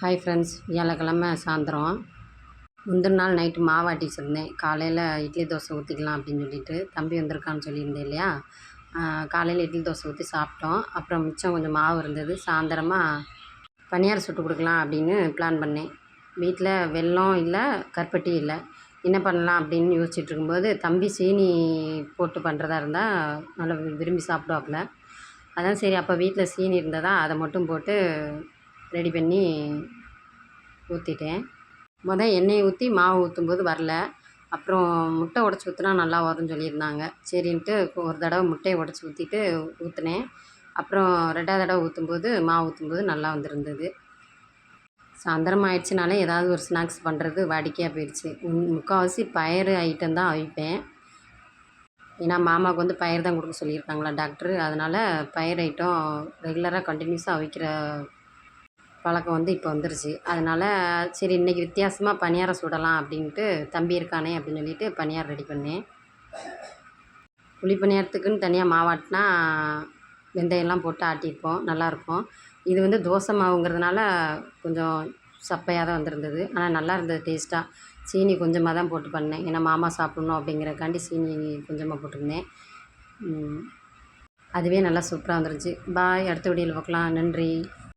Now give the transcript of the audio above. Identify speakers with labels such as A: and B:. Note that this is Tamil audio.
A: ஹாய் ஃப்ரெண்ட்ஸ், வியாழக்கிழமை சாயந்தரம் முந்தின நாள் நைட்டு மாவாட்டி வச்சுருந்தேன். காலையில் இட்லி தோசை ஊற்றிக்கலாம் அப்படின்னு சொல்லிட்டு தம்பி வந்திருக்கான்னு சொல்லியிருந்தேன் இல்லையா. காலையில் இட்லி தோசை ஊற்றி சாப்பிட்டோம். அப்புறம் மிச்சம் கொஞ்சம் மாவு இருந்தது. சாயந்தரமாக பணியாரம் சுட்டு கொடுக்கலாம் அப்படின்னு பிளான் பண்ணேன். வீட்டில் வெல்லம் இல்லை, கருப்பட்டி இல்லை. என்ன பண்ணலாம் அப்படின்னு யோசிச்சுட்டு இருக்கும்போது தம்பி சீனி போட்டு பண்ணுறதா இருந்தால் நல்லா விரும்பி சாப்பிடுவாப்புல. அதான் சரி, அப்போ வீட்டில் சீனி இருந்ததா அதை மட்டும் போட்டு ரெடி பண்ணி ஊற்றிட்டேன். எண்ணெயை ஊற்றி மாவு ஊற்றும்போது வரல. அப்புறம் முட்டை உடச்சி ஊற்றினா நல்லா வரும்னு சொல்லியிருந்தாங்க. சரின்ட்டு ஒரு தடவை முட்டையை உடச்சி ஊற்றிட்டு ஊற்றினேன். அப்புறம் 2வது தடவை மாவு ஊற்றும்போது நல்லா வந்திருந்தது. சாயந்தரம் ஆயிடுச்சுனாலே ஏதாவது ஒரு ஸ்நாக்ஸ் பண்ணுறது வாடிக்கையாக போயிடுச்சு. முக்கால்வாசி பயிறு ஐட்டம் தான் அவிப்பேன். ஏன்னா மாமாவுக்கு பயிறு தான் கொடுக்க சொல்லியிருக்காங்களா டாக்டரு. அதனால் பயிறு ஐட்டம் ரெகுலராக கண்டினியூஸாக அவிக்கிற பழக்கம் இப்போ வந்துருச்சு. அதனால் சரி, இன்றைக்கி வித்தியாசமாக பணியாரம் சுடலாம் அப்படின்ட்டு தம்பி இருக்கானே அப்படின்னு சொல்லிட்டு பணியாரம் ரெடி பண்ணேன். புளி பணியாரத்துக்குன்னு தனியாக மாவாட்டினா வெந்தயம்லாம் போட்டு ஆட்டியிருப்போம், நல்லாயிருக்கும். இது தோசை மாவுங்கிறதுனால கொஞ்சம் சப்பையாக தான் வந்திருந்தது. ஆனால் நல்லா இருந்தது டேஸ்ட்டாக. சீனி கொஞ்சமாக தான் போட்டு பண்ணேன். ஏன்னா மாமா சாப்பிட்ணும் அப்படிங்கிறக்காண்டி சீனி கொஞ்சமாக போட்டிருந்தேன். அதுவே நல்லா சூப்பராக வந்துருச்சு. பாய், அடுத்த வீடியோவில் பார்க்கலாம். நன்றி.